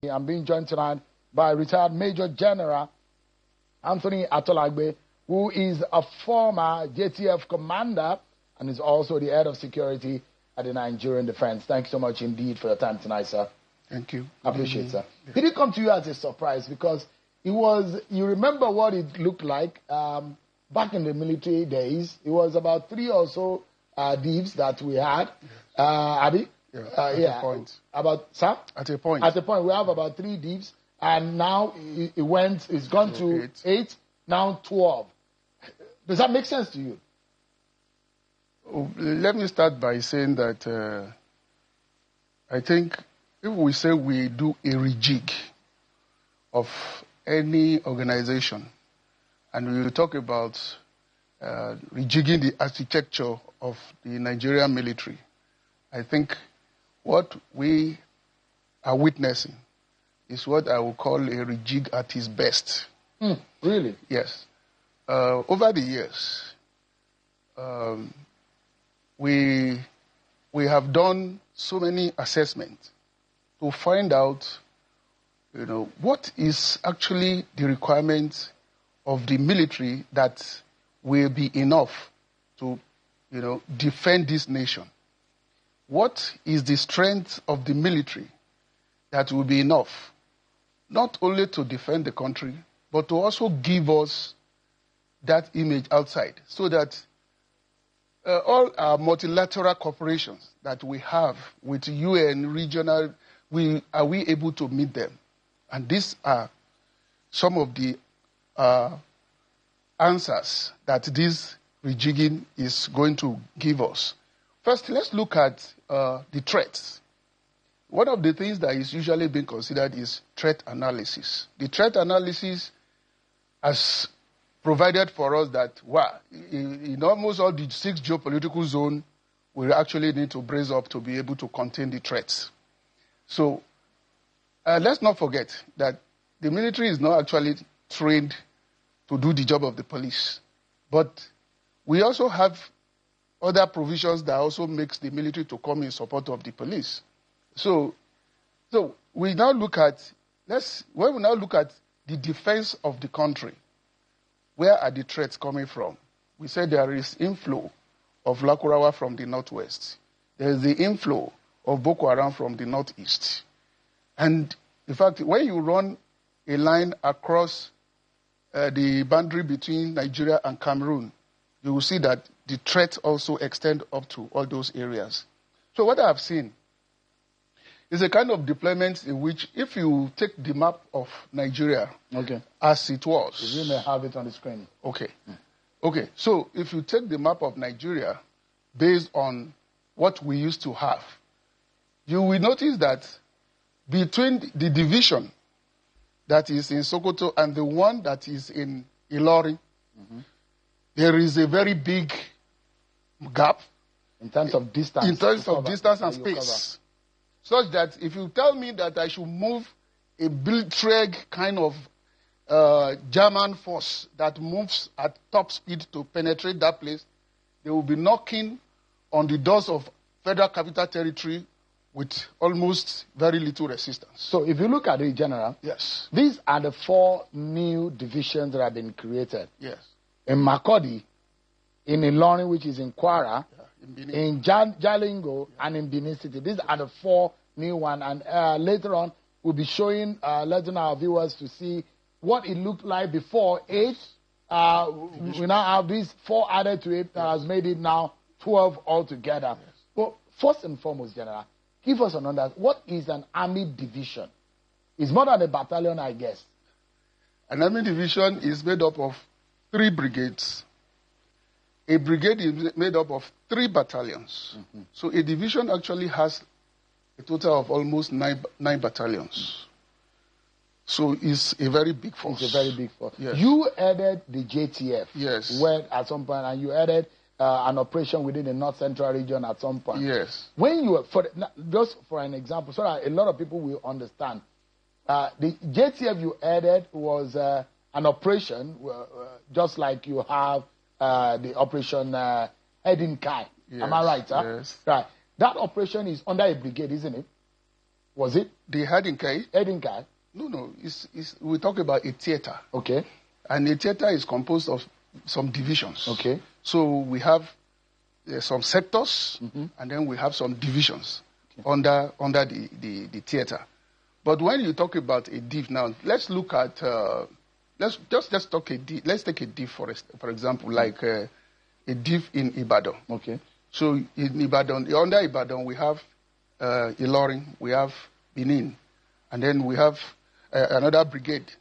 I'm being joined tonight by retired Major General Anthony Atolagbe, who is a former JTF commander and is also the head of security at the Nigerian Defense. Thank you so much indeed for your time tonight, sir. Thank you. I appreciate it, sir. Did it come to you as a surprise? Because it was, you remember what it looked like back in the military days. It was about 3 or so divs that we had. Abi? Yeah, at a point. About, sir? At a point. At a point, we have about 3 divs, and now it's gone to 8, now 12. Does that make sense to you? Let me start by saying that I think if we say we do a rejig of any organization, and we will talk about rejigging the architecture of the Nigerian military, I think what we are witnessing is what I would call a rejig at its best. Really? Yes. Over the years, we have done so many assessments to find out, what is actually the requirement of the military that will be enough to, defend this nation. What is the strength of the military that will be enough, not only to defend the country, but to also give us that image outside, so that all our multilateral corporations that we have with UN, regional, are we able to meet them? And these are some of the answers that this rejigging is going to give us. First, let's look at the threats. One of the things that is usually being considered is threat analysis. The threat analysis has provided for us that, in almost all the 6 geopolitical zones, we actually need to brace up to be able to contain the threats. So let's not forget that the military is not actually trained to do the job of the police. But we also have other provisions that also makes the military to come in support of the police. So we now look at, when we now look at the defense of the country, where are the threats coming from? We said there is inflow of Lakurawa from the northwest. There is the inflow of Boko Haram from the northeast. And in fact, when you run a line across the boundary between Nigeria and Cameroon, you will see that the threats also extend up to all those areas. So what I have seen is a kind of deployment in which, if you take the map of Nigeria as it was. You may have it on the screen. Okay. So if you take the map of Nigeria based on what we used to have, you will notice that between the division that is in Sokoto and the one that is in Ilorin, there is a very big gap. In terms of distance. In terms of distance and space. Such that if you tell me that I should move a Biltreg kind of German force that moves at top speed to penetrate that place, they will be knocking on the doors of Federal Capital Territory with almost very little resistance. So if you look at it, General, yes, these are the 4 new divisions that have been created. Yes. In Makurdi, in Ilorin, which is in Kwara, in Jalingo, and in Benin City. These are the 4 new ones. And later on, we'll be showing, letting our viewers to see what it looked like before 8. We now have these 4 added to it that has made it now 12 altogether. Yes. Well, first and foremost, General, give us an understanding. What is an army division? It's more than a battalion, I guess. An army division is made up of 3 brigades. A brigade is made up of 3 battalions. So a division actually has a total of almost 9 battalions. So it's a very big force. It's a very big force. Yes. You added the JTF. Yes. Where at some point, and you added an operation within the North Central region at some point. Yes. When you, just for an example, so that a lot of people will understand, the JTF you added was an operation, just like you have the operation Edin Kai. Yes. Am I right, sir? Yes. Right. That operation is under a brigade, isn't it? Was it? The Edinkai. Edinkai? No. We talk about a theater. Okay. And a theater is composed of some divisions. Okay. So we have some sectors, and then we have some divisions under the theater. But when you talk about a div now, let's look at let's talk a div. Let's take a div for example, like a div in Ibadan. Okay. So in Ibadan, under Ibadan, we have Ilorin, we have Benin, and then we have another brigade.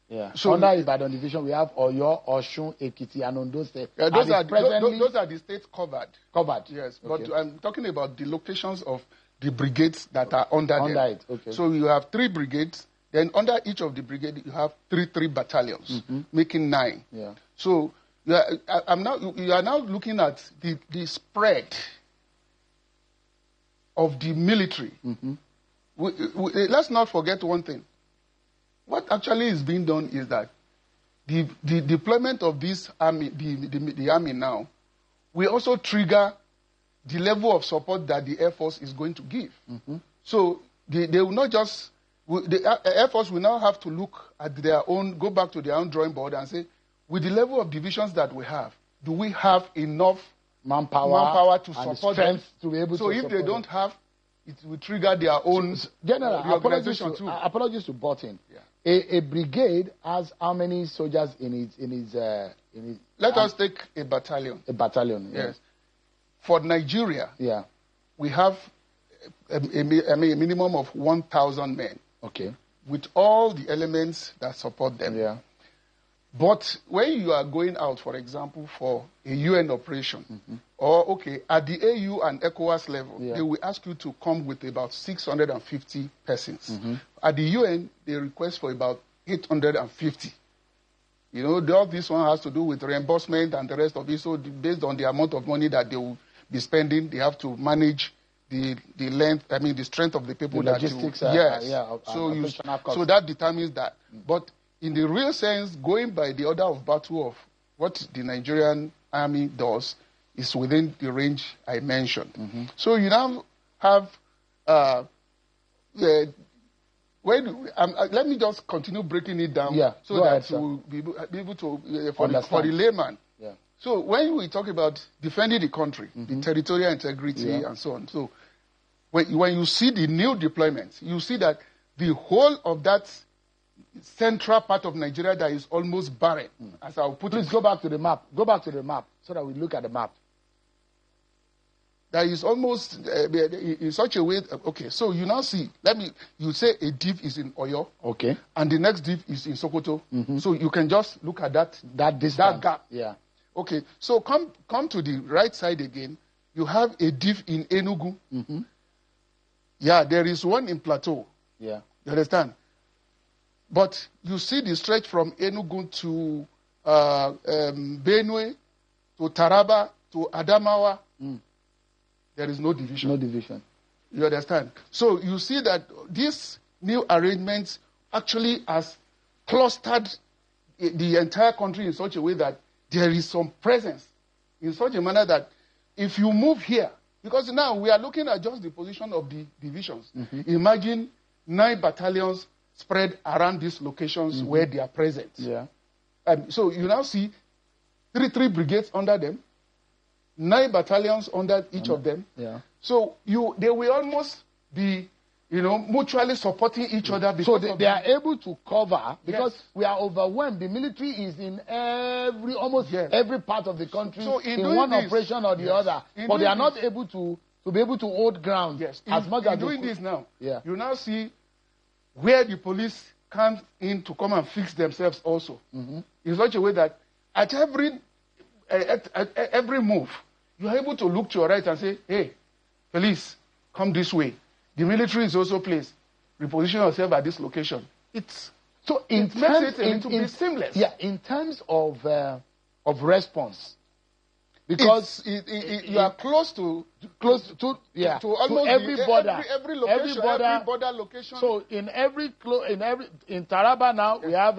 Yeah. So under Ibadan division, we have Oyo, Osun, Ekiti, and Ondo State. Those are the states covered. Covered. Yes, okay. But I'm talking about the locations of the brigades that are under them. It. Okay. So you have 3 brigades. Then under each of the brigades, you have three battalions, making 9. Yeah. So you are now looking at the spread of the military. Let's not forget one thing. What actually is being done is that the deployment of this army, the army now, will also trigger the level of support that the Air Force is going to give. So they will not just, the Air Force will now have to look at go back to their own drawing board and say, with the level of divisions that we have, do we have enough manpower to support them? To be able so if they don't have, it will trigger their own General, reorganization too. Apologies to Botin. Yeah. A brigade has how many soldiers in its Let us take a battalion. A battalion, yes. For Nigeria, we have a minimum of 1,000 men. Okay. With all the elements that support them. Yeah. But when you are going out, for example, for a UN operation, or at the AU and ECOWAS level, they will ask you to come with about 650 persons. At the UN, they request for about 850. You know, all this one has to do with reimbursement and the rest of it. So based on the amount of money that they will be spending, they have to manage the strength of the people. The logistics. So that determines that. But in the real sense, going by the order of battle of what the Nigerian army does is within the range I mentioned. So you now have, let me just continue breaking it down so that we'll be able to, for the layman. Yeah. So when we talk about defending the country, the territorial integrity and so on, so when you see the new deployments, you see that the whole of that central part of Nigeria that is almost barren, as I'll put it. Please go back to the map. Go back to the map so that we look at the map. That is almost in such a way. Okay, so you now see. You say a div is in Oyo. Okay. And the next div is in Sokoto. So you can just look at that gap. Yeah. Okay. So come to the right side again. You have a div in Enugu. Yeah, there is one in Plateau. Yeah. You understand? But you see the stretch from Enugu to Benue, to Taraba, to Adamawa. There is no division. No division. You understand? So you see that this new arrangement actually has clustered the entire country in such a way that there is some presence in such a manner that if you move here, because now we are looking at just the position of the divisions. Imagine 9 battalions spread around these locations where they are present. Yeah. So you now see three brigades under them, 9 battalions under each of them. Yeah. So they will almost be, mutually supporting each other. Because so they are able to cover, because we are overwhelmed. The military is in almost every part of the country, so in one operation or the other. But they are not able to be able to hold ground as much as doing this now. Yeah. You now see where the police come in to come and fix themselves also. In such a way that at every move, you are able to look to your right and say, hey, police, come this way. The military is also placed. Reposition yourself at this location. It makes it a little bit seamless. Yeah, in terms of response, because you are close to almost to every border, every location, every border location. So in Taraba now we have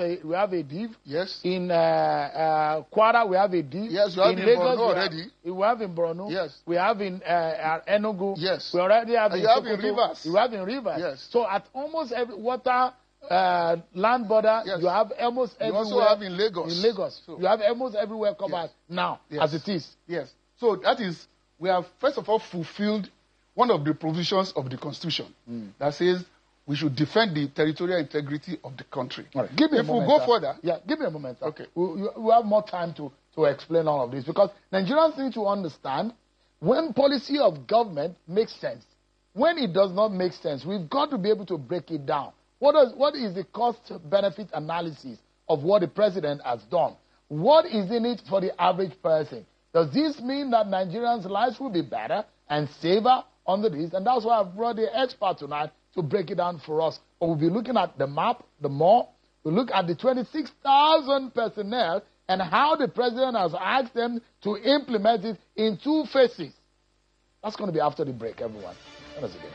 a div. Yes. In Kwara we have a div. Yes, we have in Lagos already. We have in Borno. Yes. We have in Enugu. Yes. We already have in Sokoto. In Rivers. You have in Rivers. Yes. So at almost every water land border, yes. you have almost everywhere. You also have in Lagos. In Lagos. So, you have almost everywhere covered now, as it is. Yes. So that is, we have first of all fulfilled one of the provisions of the Constitution that says we should defend the territorial integrity of the country. Right. Give me a moment, we go further. Yeah, give me a moment. Okay. We have more time to explain all of this, because Nigerians need to understand when policy of government makes sense. When it does not make sense, we've got to be able to break it down. What is the cost-benefit analysis of what the president has done? What is in it for the average person? Does this mean that Nigerians' lives will be better and safer under this? And that's why I've brought the expert tonight to break it down for us. But we'll be looking at the map, the more. We'll look at the 26,000 personnel and how the president has asked them to implement it in 2 phases. That's going to be after the break, everyone. Join us again.